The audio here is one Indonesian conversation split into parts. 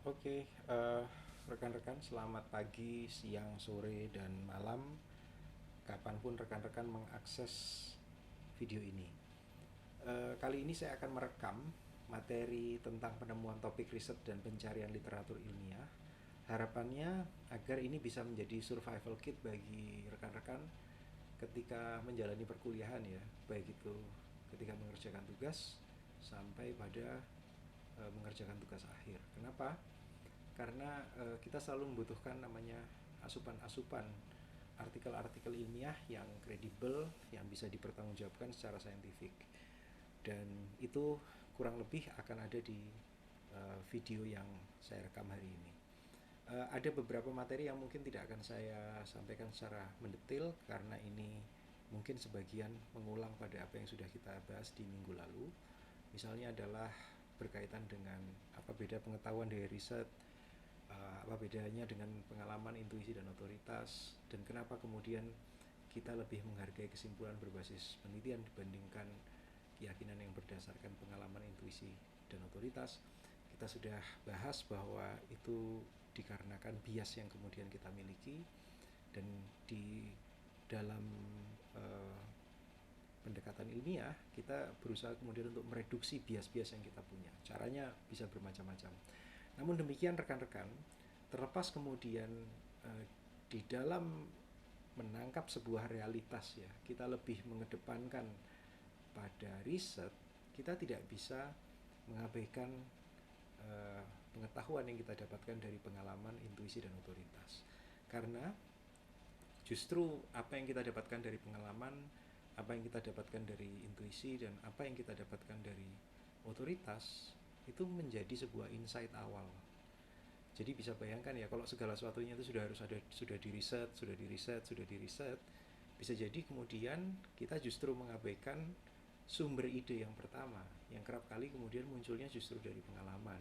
Oke, rekan-rekan, selamat pagi, siang, sore, dan malam. Kapanpun rekan-rekan mengakses video ini. Kali ini saya akan merekam materi tentang penemuan topik riset dan pencarian literatur ilmiah. Harapannya agar ini bisa menjadi survival kit bagi rekan-rekan ketika menjalani perkuliahan ya, baik itu ketika mengerjakan tugas sampai pada mengerjakan tugas akhir. Kenapa? Karena kita selalu membutuhkan namanya asupan-asupan artikel-artikel ilmiah yang kredibel, yang bisa dipertanggungjawabkan secara saintifik. Dan itu kurang lebih akan ada di video yang saya rekam hari ini. Ada beberapa materi yang mungkin tidak akan saya sampaikan secara mendetail karena ini mungkin sebagian mengulang pada apa yang sudah kita bahas di minggu lalu. Misalnya adalah berkaitan dengan apa beda pengetahuan dari riset, apa bedanya dengan pengalaman, intuisi, dan otoritas, dan kenapa kemudian kita lebih menghargai kesimpulan berbasis penelitian dibandingkan keyakinan yang berdasarkan pengalaman, intuisi, dan otoritas. Kita sudah bahas bahwa itu dikarenakan bias yang kemudian kita miliki, dan di dalam uh, pendekatan ilmiah kita berusaha kemudian untuk mereduksi bias-bias yang kita punya. Caranya bisa bermacam-macam. Namun demikian rekan-rekan, terlepas kemudian di dalam menangkap sebuah realitas ya, kita lebih mengedepankan pada riset, kita tidak bisa mengabaikan pengetahuan yang kita dapatkan dari pengalaman, intuisi, dan otoritas. Karena justru apa yang kita dapatkan dari pengalaman, apa yang kita dapatkan dari intuisi, dan apa yang kita dapatkan dari otoritas itu menjadi sebuah insight awal. Jadi bisa bayangkan ya, kalau segala sesuatunya itu sudah diriset, bisa jadi kemudian kita justru mengabaikan sumber ide yang pertama, yang kerap kali kemudian munculnya justru dari pengalaman,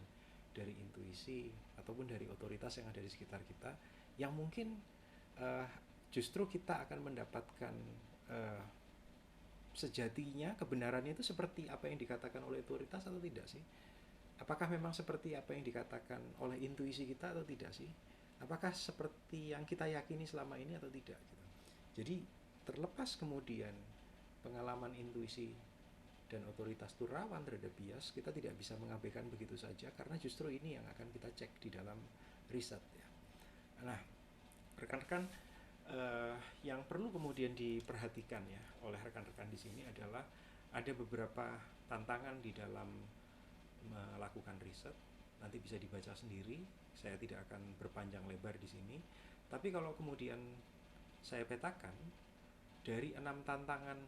dari intuisi, ataupun dari otoritas yang ada di sekitar kita, yang mungkin uh, justru kita akan mendapatkan uh, sejatinya kebenarannya itu seperti apa yang dikatakan oleh otoritas atau tidak sih? Apakah memang seperti apa yang dikatakan oleh intuisi kita atau tidak sih? Apakah seperti yang kita yakini selama ini atau tidak gitu. Jadi terlepas kemudian pengalaman, intuisi, dan otoritas itu rawan terhadap bias, kita tidak bisa mengabaikan begitu saja karena justru ini yang akan kita cek di dalam riset ya. Nah, rekan-rekan, yang perlu kemudian diperhatikan ya oleh rekan-rekan di sini adalah ada beberapa tantangan di dalam melakukan riset. Nanti bisa dibaca sendiri, saya tidak akan berpanjang lebar di sini. Tapi kalau kemudian saya petakan dari 6 tantangan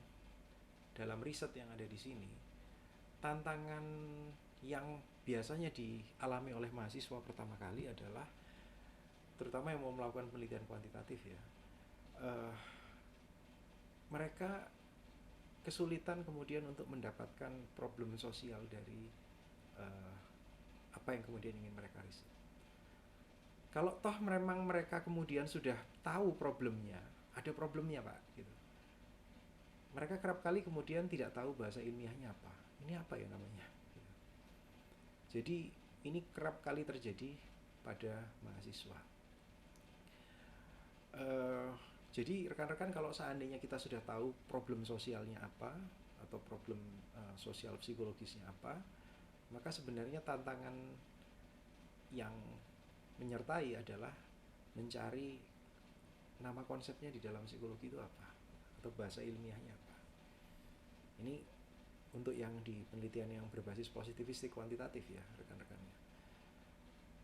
dalam riset yang ada di sini, tantangan yang biasanya dialami oleh mahasiswa pertama kali adalah, terutama yang mau melakukan penelitian kuantitatif ya, uh, mereka kesulitan kemudian untuk mendapatkan problem sosial dari uh, apa yang kemudian ingin mereka riset. Kalau toh memang mereka kemudian sudah tahu problemnya, ada problemnya pak, gitu. Mereka kerap kali kemudian tidak tahu bahasa ilmiahnya apa. Ini apa ya namanya? Gitu. Jadi ini kerap kali terjadi pada mahasiswa. Uh, jadi rekan-rekan, kalau seandainya kita sudah tahu problem sosialnya apa atau problem sosial psikologisnya apa, maka sebenarnya tantangan yang menyertai adalah mencari nama konsepnya di dalam psikologi itu apa, atau bahasa ilmiahnya apa. Ini untuk yang di penelitian yang berbasis positivistik kuantitatif ya rekan-rekannya.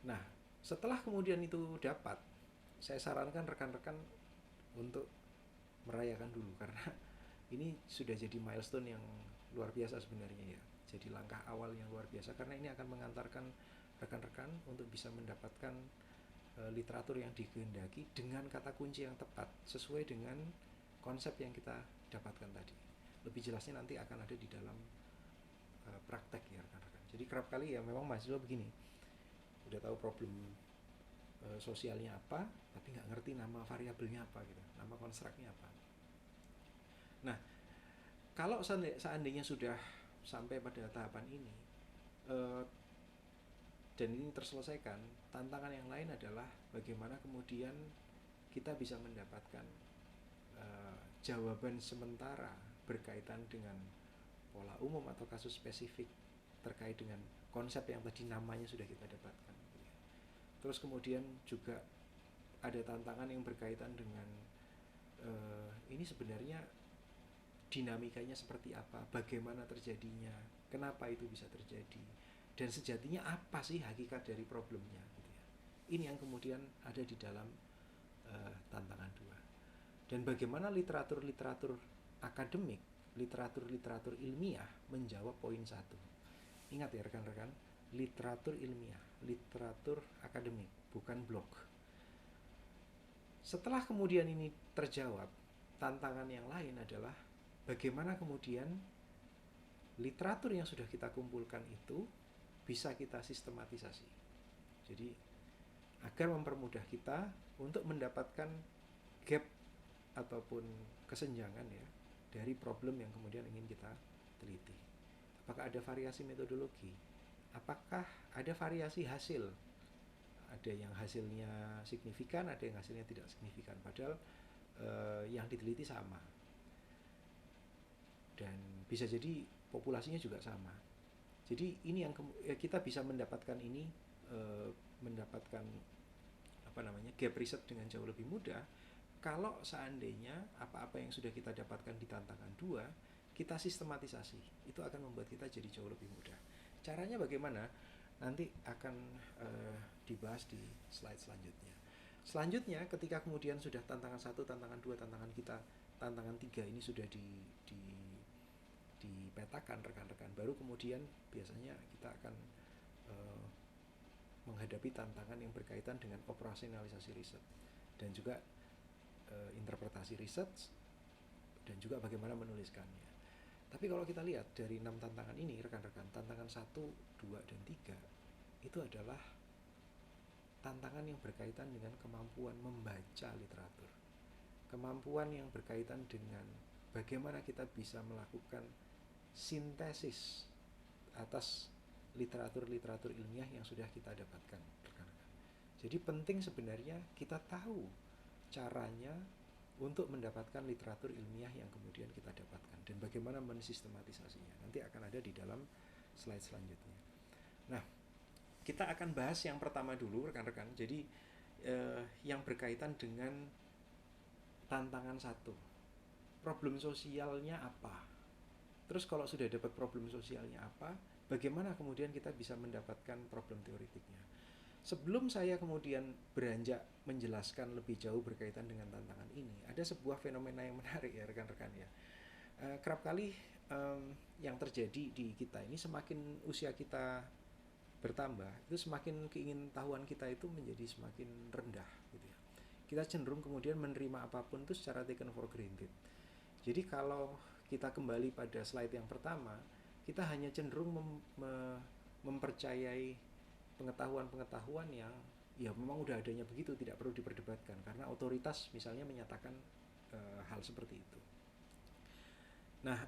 Nah, setelah kemudian itu dapat, saya sarankan rekan-rekan untuk merayakan dulu karena ini sudah jadi milestone yang luar biasa sebenarnya ya. Jadi langkah awal yang luar biasa karena ini akan mengantarkan rekan-rekan untuk bisa mendapatkan literatur yang dikehendaki dengan kata kunci yang tepat sesuai dengan konsep yang kita dapatkan tadi. Lebih jelasnya nanti akan ada di dalam praktek ya rekan-rekan. Jadi kerap kali ya memang mahasiswa begini, udah tahu problem sosialnya apa, tapi nggak ngerti nama variabelnya apa gitu, nama konstruknya apa. Nah, kalau seandainya sudah sampai pada tahapan ini, eh, dan ini terselesaikan, tantangan yang lain adalah bagaimana kemudian kita bisa mendapatkan jawaban sementara berkaitan dengan pola umum atau kasus spesifik terkait dengan konsep yang tadi namanya sudah kita dapatkan. Terus kemudian juga ada tantangan yang berkaitan dengan ini sebenarnya dinamikanya seperti apa, bagaimana terjadinya, kenapa itu bisa terjadi, dan sejatinya apa sih hakikat dari problemnya, gitu ya. Ini yang kemudian ada di dalam tantangan 2. Dan bagaimana literatur-literatur akademik, literatur-literatur ilmiah menjawab poin 1. Ingat ya rekan-rekan, literatur ilmiah, literatur akademik, bukan blog. Setelah kemudian ini terjawab, tantangan yang lain adalah bagaimana kemudian literatur yang sudah kita kumpulkan itu bisa kita sistematisasi. Jadi agar mempermudah kita untuk mendapatkan gap ataupun kesenjangan ya dari problem yang kemudian ingin kita teliti. Apakah ada variasi metodologi? Apakah ada variasi hasil? Ada yang hasilnya signifikan, ada yang hasilnya tidak signifikan, padahal yang diteliti sama. Dan bisa jadi populasinya juga sama. Jadi ini yang kita bisa mendapatkan ini, mendapatkan gap riset dengan jauh lebih mudah kalau seandainya apa-apa yang sudah kita dapatkan di tantangan 2 kita sistematisasi. Itu akan membuat kita jadi jauh lebih mudah. Caranya bagaimana? Nanti akan dibahas di slide selanjutnya. Selanjutnya ketika kemudian sudah tantangan 1, tantangan 2, tantangan 3 ini sudah dipetakan rekan-rekan, baru kemudian biasanya kita akan menghadapi tantangan yang berkaitan dengan operasionalisasi riset dan juga interpretasi riset dan juga bagaimana menuliskannya. Tapi kalau kita lihat dari 6 tantangan ini rekan-rekan, tantangan 1, 2, dan 3 itu adalah tantangan yang berkaitan dengan kemampuan membaca literatur, kemampuan yang berkaitan dengan bagaimana kita bisa melakukan sintesis atas literatur-literatur ilmiah yang sudah kita dapatkan rekan-rekan. Jadi penting sebenarnya kita tahu caranya untuk mendapatkan literatur ilmiah yang kemudian kita dapatkan dan bagaimana mensistematisasinya. Nanti akan ada di dalam slide selanjutnya. Nah, kita akan bahas yang pertama dulu rekan-rekan. Jadi yang berkaitan dengan tantangan 1. Problem sosialnya apa? Terus kalau sudah dapat problem sosialnya apa, bagaimana kemudian kita bisa mendapatkan problem teoritiknya? Sebelum saya kemudian beranjak menjelaskan lebih jauh berkaitan dengan tantangan ini, ada sebuah fenomena yang menarik ya rekan-rekan ya. Kerap kali yang terjadi di kita ini, semakin usia kita bertambah, itu semakin keingintahuan kita itu menjadi semakin rendah gitu ya. Kita cenderung kemudian menerima apapun itu secara taken for granted. Jadi kalau kita kembali pada slide yang pertama, kita hanya cenderung mempercayai pengetahuan-pengetahuan yang ya memang udah adanya begitu, tidak perlu diperdebatkan karena otoritas misalnya menyatakan hal seperti itu. Nah,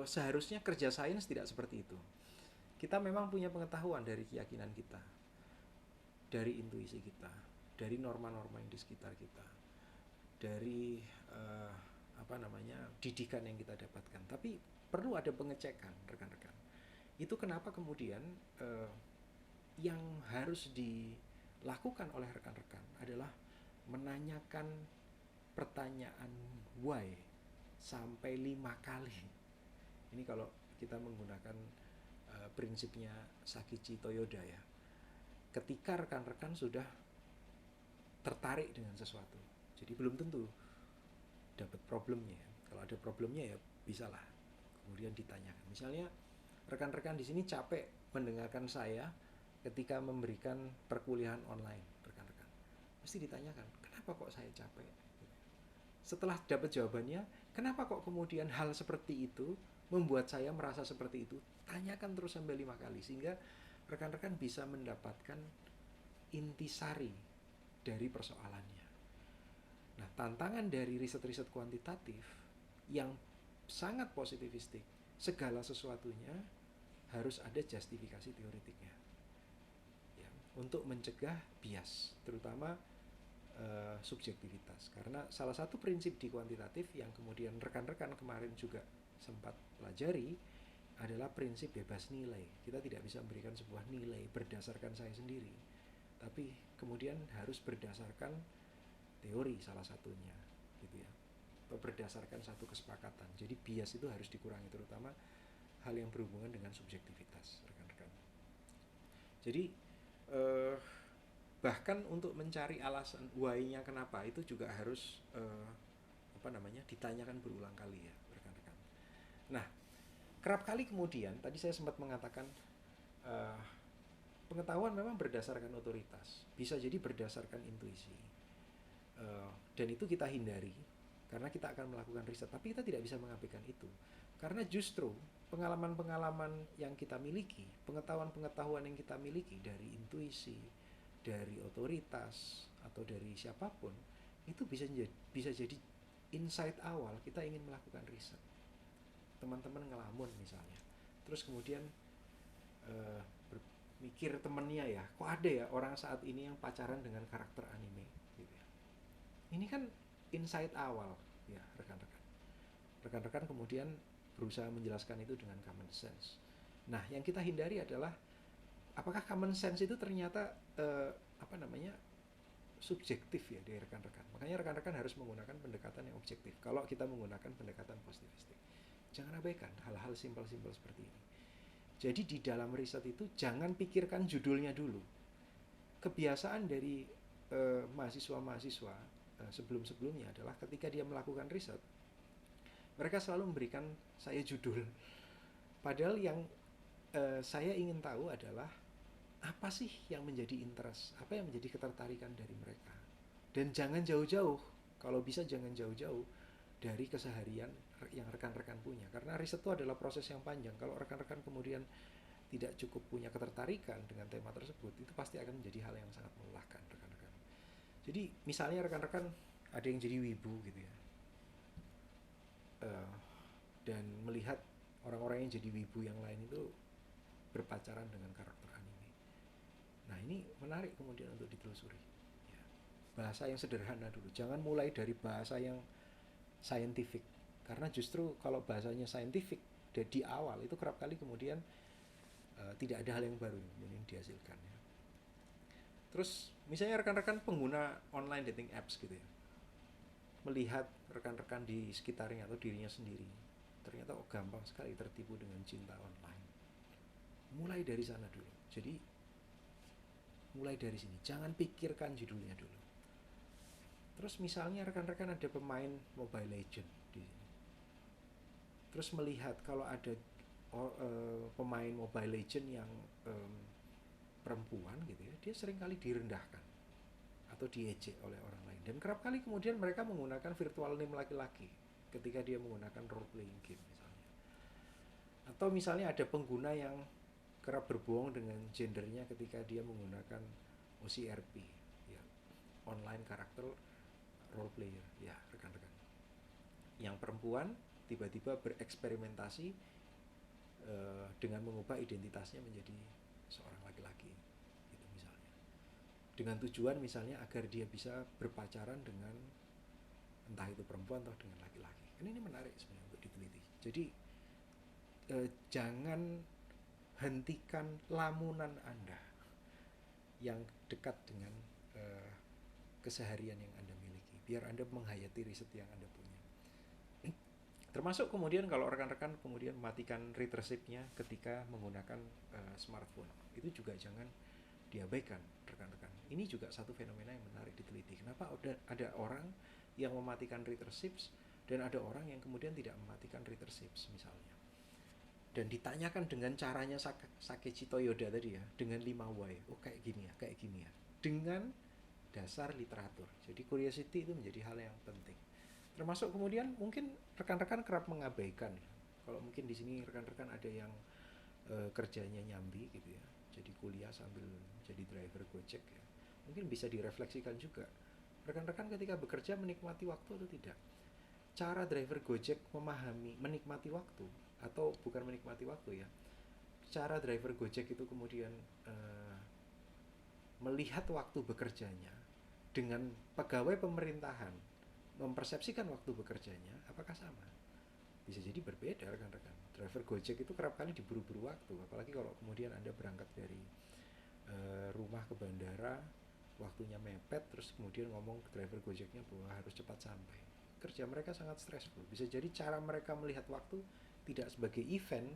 seharusnya kerja sains tidak seperti itu. Kita memang punya pengetahuan dari keyakinan kita, dari intuisi kita, dari norma-norma yang di sekitar kita, dari didikan yang kita dapatkan. Tapi perlu ada pengecekan rekan-rekan. Itu kenapa kemudian yang harus dilakukan oleh rekan-rekan adalah menanyakan pertanyaan why sampai 5 kali. Ini kalau kita menggunakan prinsipnya Sakichi Toyoda ya. Ketika rekan-rekan sudah tertarik dengan sesuatu, jadi belum tentu dapat problemnya. Kalau ada problemnya ya bisalah kemudian ditanyakan. Misalnya rekan-rekan di sini capek mendengarkan saya ketika memberikan perkuliahan online, rekan-rekan. Mesti ditanyakan, kenapa kok saya capek? Setelah dapat jawabannya, kenapa kok kemudian hal seperti itu membuat saya merasa seperti itu? Tanyakan terus sampai 5 kali sehingga rekan-rekan bisa mendapatkan intisari dari persoalannya. Nah, tantangan dari riset-riset kuantitatif yang sangat positivistik, segala sesuatunya harus ada justifikasi teoritiknya. Ya, untuk mencegah bias, terutama subjektivitas. Karena salah satu prinsip di kuantitatif yang kemudian rekan-rekan kemarin juga sempat pelajari adalah prinsip bebas nilai. Kita tidak bisa memberikan sebuah nilai berdasarkan saya sendiri, tapi kemudian harus berdasarkan teori salah satunya, gitu ya, atau berdasarkan satu kesepakatan. Jadi bias itu harus dikurangi, terutama hal yang berhubungan dengan subjektivitas, rekan-rekan. Jadi bahkan untuk mencari alasan why-nya kenapa itu juga harus ditanyakan berulang kali ya, rekan-rekan. Nah, kerap kali kemudian tadi saya sempat mengatakan pengetahuan memang berdasarkan otoritas, bisa jadi berdasarkan intuisi, dan itu kita hindari karena kita akan melakukan riset, tapi kita tidak bisa mengabaikan itu karena justru pengalaman-pengalaman yang kita miliki, pengetahuan-pengetahuan yang kita miliki dari intuisi, dari otoritas atau dari siapapun, itu bisa jadi insight awal kita ingin melakukan riset. Teman-teman ngelamun misalnya, terus kemudian mikir temennya, ya kok ada ya orang saat ini yang pacaran dengan karakter anime gitu ya. Ini kan insight awal ya, rekan-rekan kemudian berusaha menjelaskan itu dengan common sense. Nah, yang kita hindari adalah apakah common sense itu ternyata subjektif ya dari rekan-rekan. Makanya rekan-rekan harus menggunakan pendekatan yang objektif. Kalau kita menggunakan pendekatan positivistik, jangan abaikan hal-hal simpel-simpel seperti ini. Jadi di dalam riset itu jangan pikirkan judulnya dulu. Kebiasaan dari mahasiswa-mahasiswa sebelum-sebelumnya adalah ketika dia melakukan riset, mereka selalu memberikan saya judul. Padahal yang saya ingin tahu adalah apa sih yang menjadi interest, apa yang menjadi ketertarikan dari mereka. Dan jangan jauh-jauh, kalau bisa jangan jauh-jauh dari keseharian yang rekan-rekan punya. Karena riset itu adalah proses yang panjang. Kalau rekan-rekan kemudian tidak cukup punya ketertarikan dengan tema tersebut, itu pasti akan menjadi hal yang sangat melelahkan rekan-rekan. Jadi misalnya rekan-rekan ada yang jadi wibu gitu ya, dan melihat orang-orang yang jadi wibu yang lain itu berpacaran dengan karakter anime. Nah, ini menarik kemudian untuk ditelusuri ya. Bahasa yang sederhana dulu, jangan mulai dari bahasa yang scientific, karena justru kalau bahasanya scientific di awal itu kerap kali kemudian tidak ada hal yang baru yang dihasilkan ya. Terus misalnya rekan-rekan pengguna online dating apps gitu ya, melihat rekan-rekan di sekitarnya atau dirinya sendiri, ternyata gampang sekali tertipu dengan cinta online. Mulai dari sana dulu. Jadi mulai dari sini, jangan pikirkan judulnya dulu. Terus misalnya rekan-rekan ada pemain Mobile Legend di sini, terus melihat kalau ada pemain Mobile Legend yang perempuan gitu ya, dia seringkali direndahkan atau diejek oleh orang lain, dan kerap kali kemudian mereka menggunakan virtual name laki-laki ketika dia menggunakan role playing game misalnya. Atau misalnya ada pengguna yang kerap berbohong dengan gendernya ketika dia menggunakan OCRP ya, online karakter role player ya, rekan-rekan. Yang perempuan tiba-tiba bereksperimentasi dengan mengubah identitasnya menjadi seorang laki-laki gitu misalnya, dengan tujuan misalnya agar dia bisa berpacaran dengan entah itu perempuan atau dengan laki-laki. Ini menarik sebenarnya untuk diteliti. Jadi jangan hentikan lamunan Anda yang dekat dengan keseharian yang Anda miliki, biar Anda menghayati riset yang Anda punya. Termasuk kemudian kalau rekan-rekan kemudian mematikan readership-nya ketika menggunakan smartphone, itu juga jangan diabaikan rekan-rekan. Ini juga satu fenomena yang menarik diteliti. Kenapa ada orang yang mematikan readership dan ada orang yang kemudian tidak mematikan readership misalnya. Dan ditanyakan dengan caranya Sakichi Toyoda tadi ya, dengan 5 why. Oh kayak gini ya, dengan dasar literatur. Jadi curiosity itu menjadi hal yang penting. Termasuk kemudian mungkin rekan-rekan kerap mengabaikan ya. Kalau mungkin di sini rekan-rekan ada yang kerjanya nyambi gitu ya, jadi kuliah sambil jadi driver Gojek ya, mungkin bisa direfleksikan juga. Rekan-rekan ketika bekerja menikmati waktu atau tidak? Cara driver Gojek menikmati waktu, atau bukan menikmati waktu ya, cara driver Gojek itu kemudian melihat waktu bekerjanya dengan pegawai pemerintahan mempersepsikan waktu bekerjanya apakah sama? Bisa jadi berbeda rekan-rekan. Driver Gojek itu kerap kali diburu-buru waktu, apalagi kalau kemudian Anda berangkat dari rumah ke bandara, waktunya mepet, terus kemudian ngomong ke driver Gojeknya bahwa harus cepat sampai. Kerja mereka sangat stressful. Bisa jadi cara mereka melihat waktu tidak sebagai event,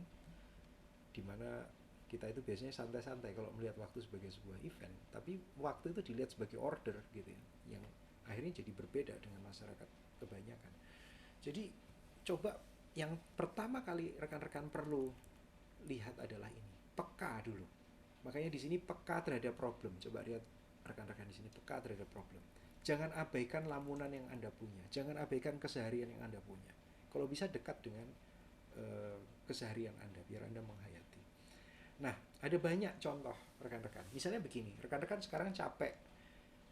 di mana kita itu biasanya santai-santai kalau melihat waktu sebagai sebuah event, tapi waktu itu dilihat sebagai order gitu ya, yang akhirnya jadi berbeda dengan masyarakat kebanyakan. Jadi coba yang pertama kali rekan-rekan perlu lihat adalah ini, peka dulu. Makanya di sini peka terhadap problem. Coba lihat rekan-rekan di sini, peka terhadap problem. Jangan abaikan lamunan yang Anda punya, jangan abaikan keseharian yang Anda punya. Kalau bisa dekat dengan keseharian Anda biar Anda menghayati. Nah, ada banyak contoh rekan-rekan. Misalnya begini, rekan-rekan sekarang capek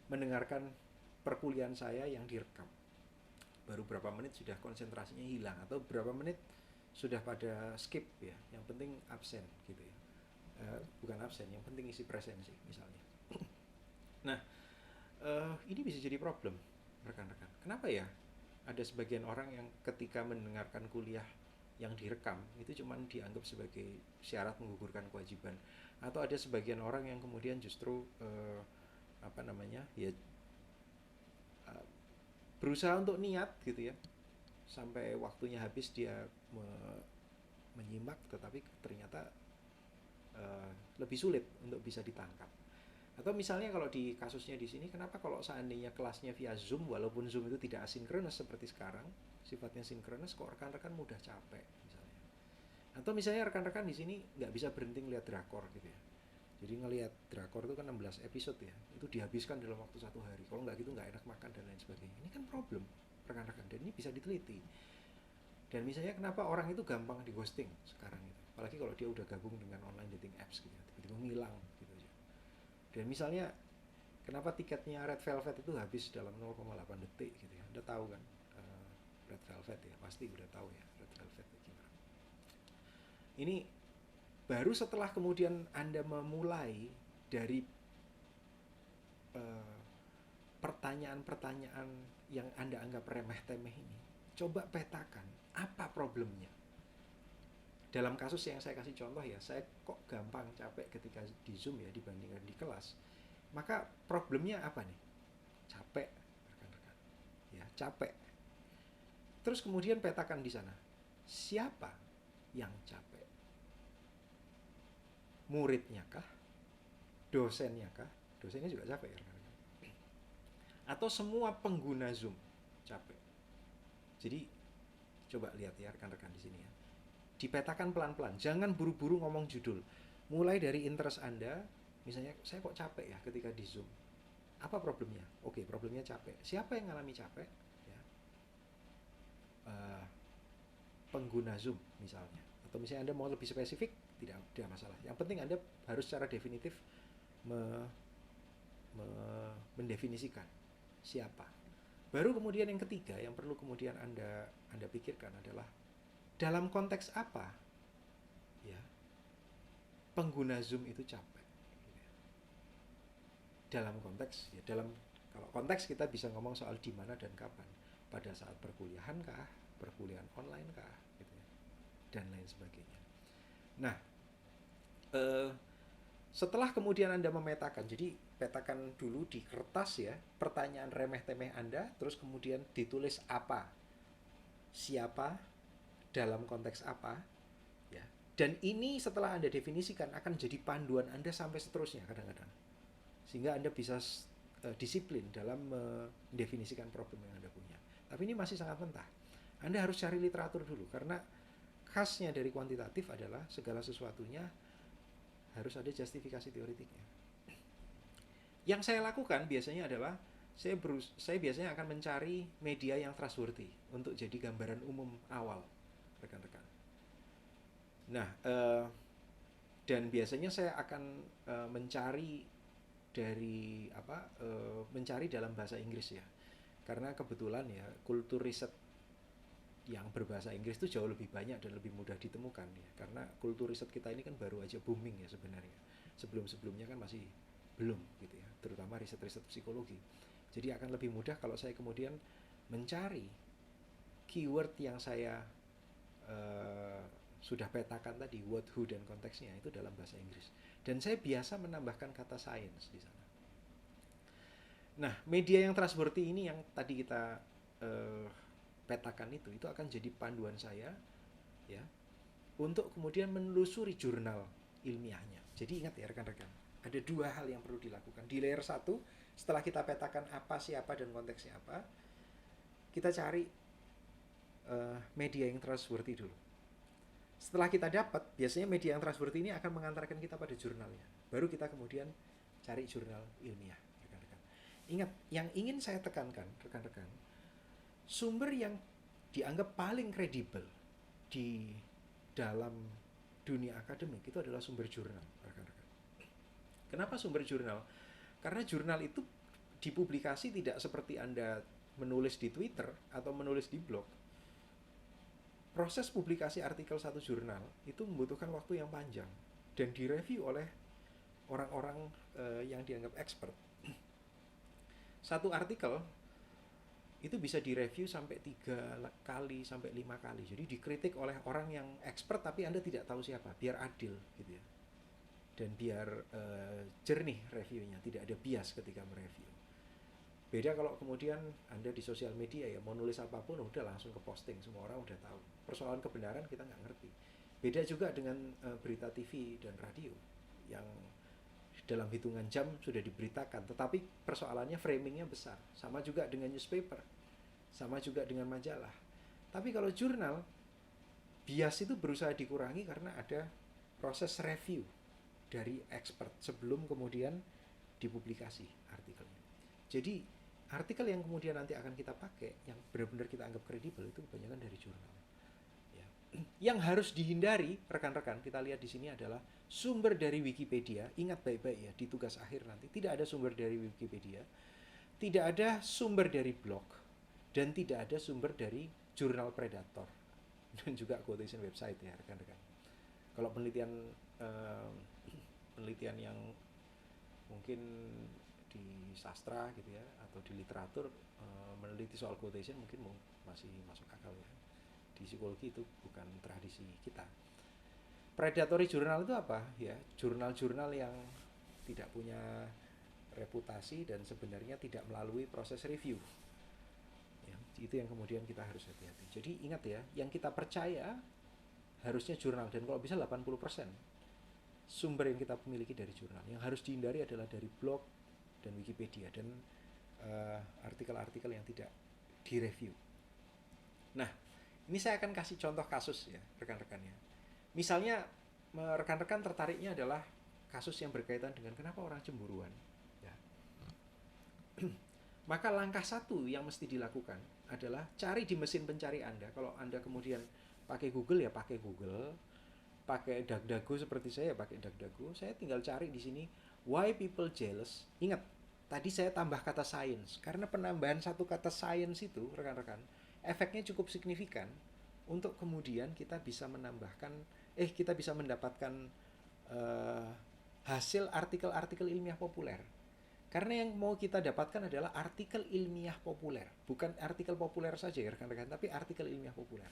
mendengarkan perkuliahan saya yang direkam. Baru berapa menit sudah konsentrasinya hilang, atau berapa menit sudah pada skip ya. Yang penting absen gitu ya. Bukan absen, yang penting isi presensi misalnya. Nah, ini bisa jadi problem rekan-rekan. Kenapa ya? Ada sebagian orang yang ketika mendengarkan kuliah yang direkam itu cuma dianggap sebagai syarat menggugurkan kewajiban, atau ada sebagian orang yang kemudian justru ya berusaha untuk niat gitu ya, sampai waktunya habis dia menyimak, tetapi ternyata lebih sulit untuk bisa ditangkap. Atau misalnya kalau di kasusnya di sini, kenapa kalau seandainya kelasnya via Zoom, walaupun Zoom itu tidak asinkronus seperti sekarang, sifatnya sinkronus, kok rekan-rekan mudah capek misalnya. Atau misalnya rekan-rekan di sini nggak bisa berhenti ngeliat drakor gitu ya. Jadi ngelihat drakor itu kan 16 episode ya, itu dihabiskan dalam waktu 1 hari. Kalau nggak gitu nggak enak makan dan lain sebagainya. Ini kan problem rekan-rekan, dan ini bisa diteliti. Dan misalnya kenapa orang itu gampang di ghosting sekarang itu, apalagi kalau dia udah gabung dengan online dating apps gitu ya, tiba-tiba ngilang gitu aja. Dan misalnya kenapa tiketnya Red Velvet itu habis dalam 0,8 detik gitu ya. Anda tahu kan Red Velvet ya, pasti udah tahu ya Red Velvet gimana. Ini baru setelah kemudian Anda memulai dari pertanyaan-pertanyaan yang Anda anggap remeh-temeh ini, coba petakan apa problemnya. Dalam kasus yang saya kasih contoh ya, saya kok gampang capek ketika di Zoom ya dibandingkan di kelas. Maka problemnya apa nih? Capek, rekan-rekan. Ya, capek. Terus kemudian petakan di sana. Siapa yang capek? Muridnya kah? Dosennya kah? Dosennya juga capek ya, rekan-rekan. Atau semua pengguna Zoom capek? Jadi coba lihat ya rekan-rekan di sini ya. Dipetakan pelan-pelan, jangan buru-buru ngomong judul. Mulai dari interest Anda, misalnya saya kok capek ya ketika di Zoom. Apa problemnya? Oke, problemnya capek. Siapa yang ngalami capek? Ya. Pengguna Zoom misalnya. Atau misalnya Anda mau lebih spesifik, tidak masalah. Yang penting Anda harus secara definitif mendefinisikan siapa. Baru kemudian yang ketiga yang perlu kemudian Anda pikirkan adalah dalam konteks apa ya pengguna Zoom itu capek. Dalam konteks ya, kalau konteks kita bisa ngomong soal di mana dan kapan, pada saat perkuliahan kah, perkuliahan online kah gitu ya, dan lain sebagainya. Nah, setelah kemudian Anda memetakan, jadi petakan dulu di kertas ya pertanyaan remeh-temeh Anda, terus kemudian ditulis apa, siapa, dalam konteks apa ya. Dan ini setelah Anda definisikan akan jadi panduan Anda sampai seterusnya kadang-kadang, sehingga Anda bisa disiplin dalam mendefinisikan problem yang Anda punya. Tapi ini masih sangat mentah. Anda harus cari literatur dulu, karena khasnya dari kuantitatif adalah segala sesuatunya harus ada justifikasi teoritiknya. Yang saya lakukan biasanya adalah saya biasanya akan mencari media yang trustworthy untuk jadi gambaran umum awal rekan-rekan. Nah, dan biasanya saya akan mencari mencari dalam bahasa Inggris ya, karena kebetulan ya kultur riset yang berbahasa Inggris itu jauh lebih banyak dan lebih mudah ditemukan ya, karena kultur riset kita ini kan baru aja booming ya sebenarnya. Sebelum-sebelumnya kan masih belum gitu ya, terutama riset-riset psikologi. Jadi akan lebih mudah kalau saya kemudian mencari keyword yang saya uh, sudah petakan tadi, what, who, dan konteksnya itu dalam bahasa Inggris. Dan saya biasa menambahkan kata science di sana. Nah, media yang trustworthy ini yang tadi kita uh, petakan itu akan jadi panduan saya ya untuk kemudian menelusuri jurnal ilmiahnya. Jadi ingat ya rekan-rekan, ada dua hal yang perlu dilakukan. Di layer 1, setelah kita petakan apa, siapa, dan konteksnya apa, kita cari media yang trustworthy dulu. Setelah kita dapat, biasanya media yang trustworthy ini akan mengantarkan kita pada jurnalnya. Baru kita kemudian cari jurnal ilmiah, rekan-rekan. Ingat, yang ingin saya tekankan, rekan-rekan, sumber yang dianggap paling kredibel di dalam dunia akademik itu adalah sumber jurnal, rekan-rekan. Kenapa sumber jurnal? Karena jurnal itu dipublikasi tidak seperti Anda menulis di Twitter atau menulis di blog. Proses publikasi artikel satu jurnal itu membutuhkan waktu yang panjang dan direview oleh orang-orang yang dianggap expert. Satu artikel itu bisa direview sampai 3 kali sampai 5 kali. Jadi dikritik oleh orang yang expert tapi Anda tidak tahu siapa, biar adil gitu ya. Dan biar jernih reviewnya, tidak ada bias ketika mereview. Beda kalau kemudian Anda di sosial media ya mau nulis apapun udah langsung ke posting, semua orang udah tahu. Persoalan kebenaran kita nggak ngerti. Beda juga dengan berita TV dan radio yang dalam hitungan jam sudah diberitakan, tetapi persoalannya framingnya besar. Sama juga dengan newspaper, sama juga dengan majalah. Tapi kalau jurnal, bias itu berusaha dikurangi karena ada proses review dari expert sebelum kemudian dipublikasi artikelnya. Jadi artikel yang kemudian nanti akan kita pakai, yang benar-benar kita anggap kredibel itu kebanyakan dari jurnal. Ya. Yang harus dihindari, rekan-rekan, kita lihat di sini adalah sumber dari Wikipedia. Ingat baik-baik ya, di tugas akhir nanti tidak ada sumber dari Wikipedia, tidak ada sumber dari blog, dan tidak ada sumber dari jurnal predator dan juga quotation website ya rekan-rekan. Kalau penelitian yang mungkin di sastra gitu ya atau di literatur meneliti soal quotation mungkin masih masuk akal ya. Di psikologi itu bukan tradisi kita. Predatory jurnal itu apa? Ya, jurnal-jurnal yang tidak punya reputasi dan sebenarnya tidak melalui proses review. Ya, itu yang kemudian kita harus hati-hati. Jadi ingat ya, yang kita percaya harusnya jurnal, dan kalau bisa 80% sumber yang kita miliki dari jurnal. Yang harus dihindari adalah dari blog dan Wikipedia dan artikel-artikel yang tidak direview. Nah, ini saya akan kasih contoh kasus ya rekan-rekannya. Misalnya rekan-rekan tertariknya adalah kasus yang berkaitan dengan kenapa orang cemburuan. Ya. Maka langkah satu yang mesti dilakukan adalah cari di mesin pencari Anda. Kalau Anda kemudian pakai Google ya pakai Google, pakai DuckDuckGo seperti saya pakai DuckDuckGo. Saya tinggal cari di sini why people jealous. Ingat, tadi saya tambah kata science karena penambahan satu kata science itu rekan-rekan efeknya cukup signifikan untuk kemudian kita bisa menambahkan kita bisa mendapatkan hasil artikel-artikel ilmiah populer. Karena yang mau kita dapatkan adalah artikel ilmiah populer, bukan artikel populer saja ya rekan-rekan, tapi artikel ilmiah populer.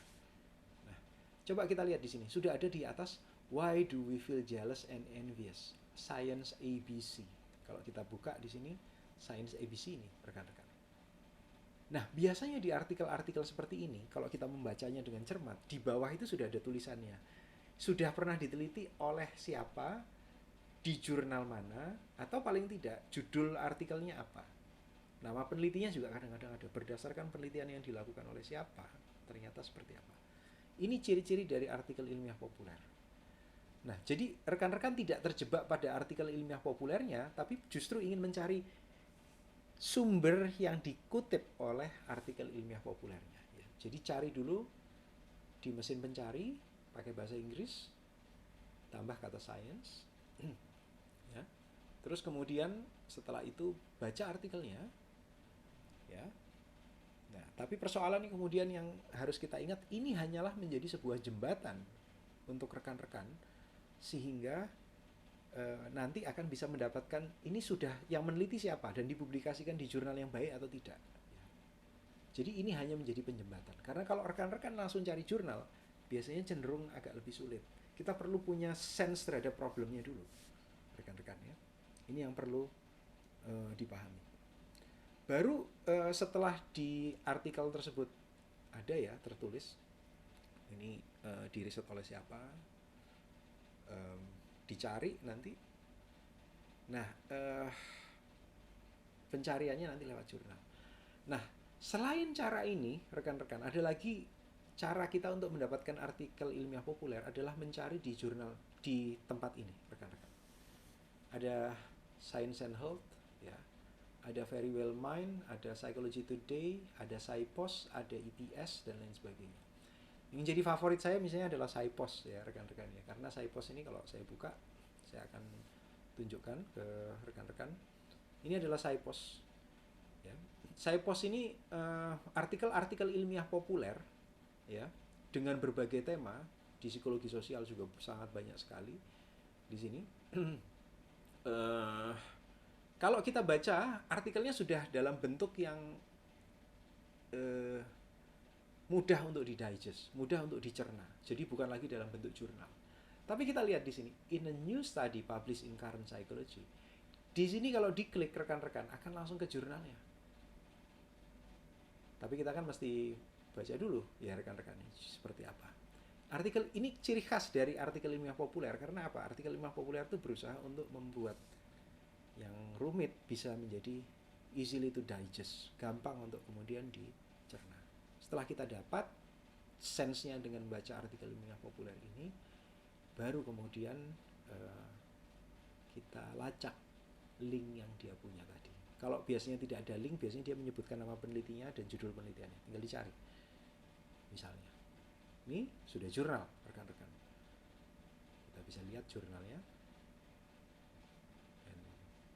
Nah, coba kita lihat di sini. Sudah ada di atas why do we feel jealous and envious? Science ABC. Kalau kita buka di sini Science ABC ini rekan-rekan. Nah, biasanya di artikel-artikel seperti ini, kalau kita membacanya dengan cermat, di bawah itu sudah ada tulisannya. Sudah pernah diteliti oleh siapa, di jurnal mana, atau paling tidak judul artikelnya apa. Nama penelitinya juga kadang-kadang ada, berdasarkan penelitian yang dilakukan oleh siapa, ternyata seperti apa. Ini ciri-ciri dari artikel ilmiah populer. Nah, jadi rekan-rekan tidak terjebak pada artikel ilmiah populernya, tapi justru ingin mencari sumber yang dikutip oleh artikel ilmiah populernya. Ya. Jadi cari dulu di mesin pencari, pakai bahasa Inggris, tambah kata science, ya. Terus kemudian setelah itu baca artikelnya, ya. Nah, tapi persoalan ini kemudian yang harus kita ingat, ini hanyalah menjadi sebuah jembatan untuk rekan-rekan sehingga nanti akan bisa mendapatkan ini sudah yang meneliti siapa dan dipublikasikan di jurnal yang baik atau tidak. Jadi ini hanya menjadi penjembatan. Karena kalau rekan-rekan langsung cari jurnal, biasanya cenderung agak lebih sulit. Kita perlu punya sense terhadap problemnya dulu, rekan-rekan ya. Ini yang perlu dipahami. Baru setelah di artikel tersebut ada ya tertulis, ini diriset oleh siapa, dicari nanti. Nah, pencariannya nanti lewat jurnal. Nah, selain cara ini, rekan-rekan, ada lagi cara kita untuk mendapatkan artikel ilmiah populer adalah mencari di jurnal di tempat ini, rekan-rekan. Ada Science and Health, ya, ada Very Well Mind, ada Psychology Today, ada SciPost, ada EPS dan lain sebagainya. Yang jadi favorit saya misalnya adalah SciPost ya rekan-rekan ya, karena SciPost ini kalau saya buka, saya akan tunjukkan ke rekan-rekan. Ini adalah SciPost. Ya. SciPost ini artikel-artikel ilmiah populer ya dengan berbagai tema. Di psikologi sosial juga sangat banyak sekali di sini. Kalau kita baca artikelnya sudah dalam bentuk yang mudah untuk didigest, mudah untuk dicerna. Jadi bukan lagi dalam bentuk jurnal. Tapi kita lihat di sini, in a new study published in Current Psychology. Di sini kalau diklik rekan-rekan akan langsung ke jurnalnya. Tapi kita kan mesti baca dulu ya rekan-rekan, seperti apa. Artikel ini ciri khas dari artikel ilmiah populer. Karena apa? Artikel ilmiah populer itu berusaha untuk membuat yang rumit bisa menjadi easily to digest, gampang untuk kemudian dicerna. Setelah kita dapat sense-nya dengan baca artikel ilmiah populer ini, baru kemudian kita lacak link yang dia punya tadi. Kalau biasanya tidak ada link, biasanya dia menyebutkan nama penelitinya dan judul penelitiannya, tinggal dicari. Misalnya, ini sudah jurnal, rekan-rekan. Kita bisa lihat jurnalnya, dan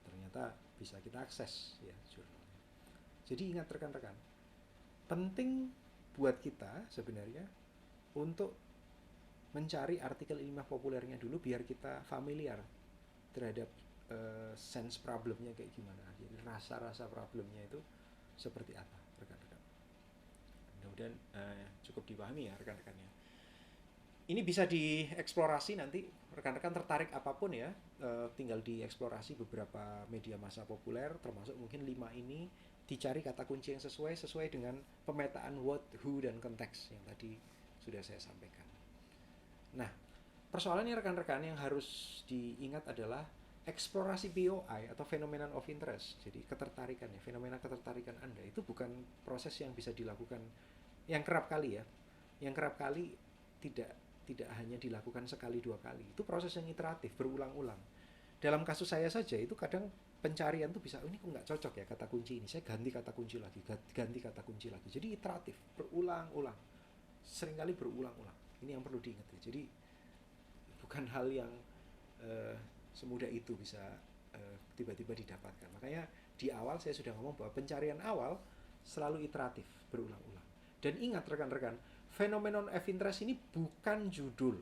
ternyata bisa kita akses ya jurnalnya. Jadi ingat rekan-rekan, penting buat kita sebenarnya untuk mencari artikel ilmiah populernya dulu biar kita familiar terhadap sense problemnya kayak gimana. Jadi rasa-rasa problemnya itu seperti apa, rekan-rekan. Mudah-mudahan cukup dipahami ya rekan-rekannya. Ini bisa dieksplorasi nanti, rekan-rekan tertarik apapun ya, tinggal dieksplorasi beberapa media massa populer, termasuk mungkin 5 ini, dicari kata kunci yang sesuai dengan pemetaan what, who, dan konteks yang tadi sudah saya sampaikan. Nah, persoalannya rekan-rekan yang harus diingat adalah eksplorasi POI atau phenomenon of interest. Jadi ketertarikan ya, fenomena ketertarikan Anda itu bukan proses yang bisa dilakukan yang kerap kali ya. Yang kerap kali tidak hanya dilakukan sekali dua kali. Itu proses yang iteratif, berulang-ulang. Dalam kasus saya saja itu kadang pencarian tuh bisa, ini kok nggak cocok ya kata kunci ini, saya ganti kata kunci lagi, ganti kata kunci lagi. Jadi iteratif, berulang-ulang, seringkali berulang-ulang. Ini yang perlu diingat ya. Jadi bukan hal yang semudah itu bisa tiba-tiba didapatkan. Makanya di awal saya sudah ngomong bahwa pencarian awal selalu iteratif, berulang-ulang. Dan ingat rekan-rekan, phenomenon of interest ini bukan judul.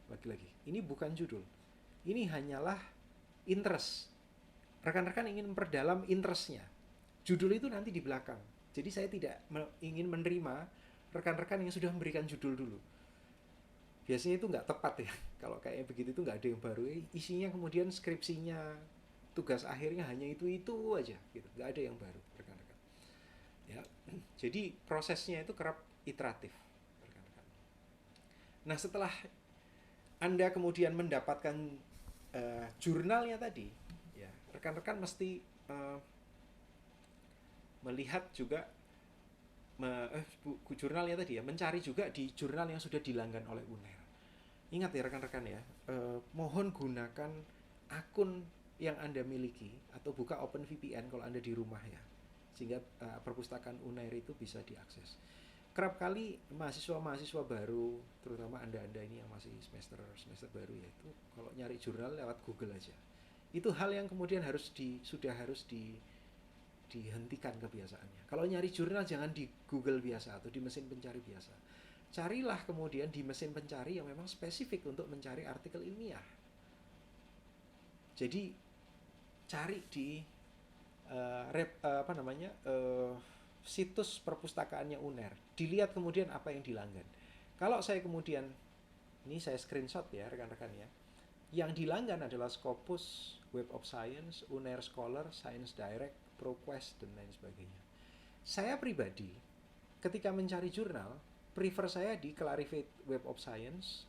Lagi-lagi, ini bukan judul. Ini hanyalah interest. Rekan-rekan ingin memperdalam interestnya. Judul itu nanti di belakang. Jadi saya tidak ingin menerima rekan-rekan yang sudah memberikan judul dulu. Biasanya itu nggak tepat ya. Kalau kayak begitu itu nggak ada yang baru. Isinya kemudian skripsinya, tugas akhirnya hanya itu aja. Gitu. Nggak ada yang baru, rekan-rekan. Ya, jadi prosesnya itu kerap iteratif, rekan-rekan. Nah, setelah Anda kemudian mendapatkan jurnalnya tadi, ya, rekan-rekan mesti melihat juga jurnalnya tadi ya, mencari juga di jurnal yang sudah dilanggan oleh UNER. Ingat ya rekan-rekan ya, mohon gunakan akun yang Anda miliki atau buka OpenVPN kalau Anda di rumah ya, sehingga perpustakaan UNER itu bisa diakses. Kerap kali mahasiswa-mahasiswa baru, terutama Anda-Anda ini yang masih semester baru ya, itu kalau nyari jurnal lewat Google aja. Itu hal yang kemudian sudah harus dihentikan kebiasaannya. Kalau nyari jurnal jangan di Google biasa atau di mesin pencari biasa. Carilah kemudian di mesin pencari yang memang spesifik untuk mencari artikel ilmiah. Jadi cari di situs perpustakaannya UNER. Dilihat kemudian apa yang dilanggan. Kalau saya kemudian, ini saya screenshot ya rekan-rekan ya, yang dilanggan adalah Scopus, Web of Science, UNER Scholar, Science Direct, ProQuest, dan lain sebagainya. Saya pribadi, ketika mencari jurnal, prefer saya di Clarivate Web of Science,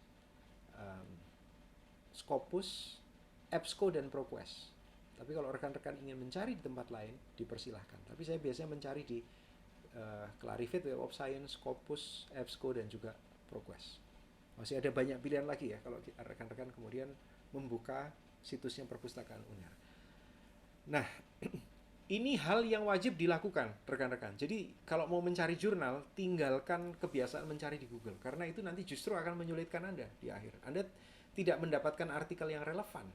Scopus, EBSCO, dan ProQuest. Tapi kalau rekan-rekan ingin mencari di tempat lain, dipersilahkan. Tapi saya biasanya mencari di Clarivate Web of Science, Scopus, EBSCO, dan juga ProQuest. Masih ada banyak pilihan lagi ya kalau rekan-rekan kemudian membuka situsnya perpustakaan UNER. Nah, ini hal yang wajib dilakukan rekan-rekan. Jadi kalau mau mencari jurnal, tinggalkan kebiasaan mencari di Google. Karena itu nanti justru akan menyulitkan Anda di akhir. Anda tidak mendapatkan artikel yang relevan.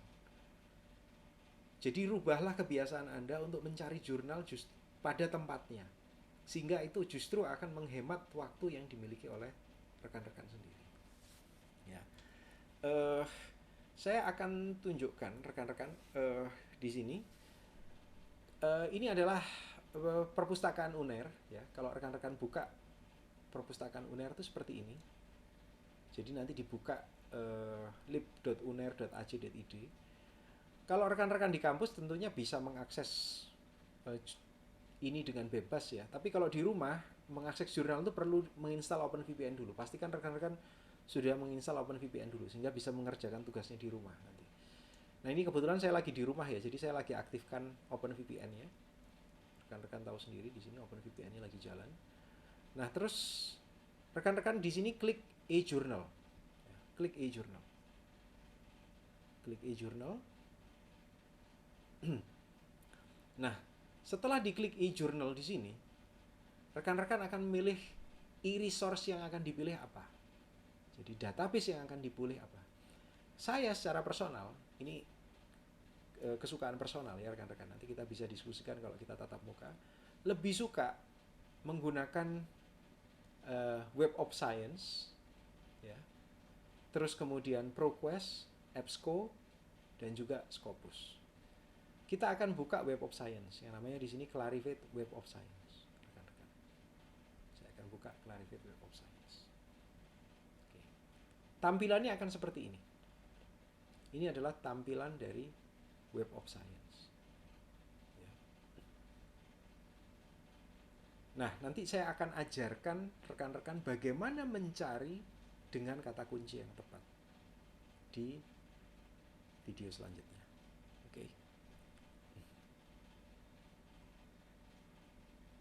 Jadi rubahlah kebiasaan Anda untuk mencari jurnal pada tempatnya. Sehingga itu justru akan menghemat waktu yang dimiliki oleh rekan-rekan sendiri. Ya. Saya akan tunjukkan rekan-rekan di sini. Ini adalah perpustakaan UNER ya. Kalau rekan-rekan buka perpustakaan UNER itu seperti ini. Jadi nanti dibuka lib.uner.ac.id. Kalau rekan-rekan di kampus tentunya bisa mengakses ini dengan bebas ya. Tapi kalau di rumah mengakses jurnal itu perlu menginstal OpenVPN dulu. Pastikan rekan-rekan sudah menginstal OpenVPN dulu sehingga bisa mengerjakan tugasnya di rumah nanti. Nah, ini kebetulan saya lagi di rumah ya, jadi saya lagi aktifkan OpenVPN-nya. Rekan-rekan tahu sendiri di sini OpenVPN-nya lagi jalan. Nah, terus rekan-rekan di sini klik e-journal. Klik e-journal. Klik e-journal. Nah, setelah diklik e-journal di sini, rekan-rekan akan memilih e-resource yang akan dipilih apa. Jadi database yang akan dipilih apa. Saya secara personal, ini kesukaan personal ya rekan-rekan, nanti kita bisa diskusikan kalau kita tatap muka, lebih suka menggunakan Web of Science ya, terus kemudian ProQuest, EBSCO, dan juga Scopus. Kita akan buka Web of Science yang namanya di sini Clarivate Web of Science, rekan-rekan. Saya akan buka Clarivate Web of Science. Oke. Tampilannya akan seperti ini. Ini adalah tampilan dari Web of Science. Ya. Nah, nanti saya akan ajarkan rekan-rekan bagaimana mencari dengan kata kunci yang tepat di video selanjutnya.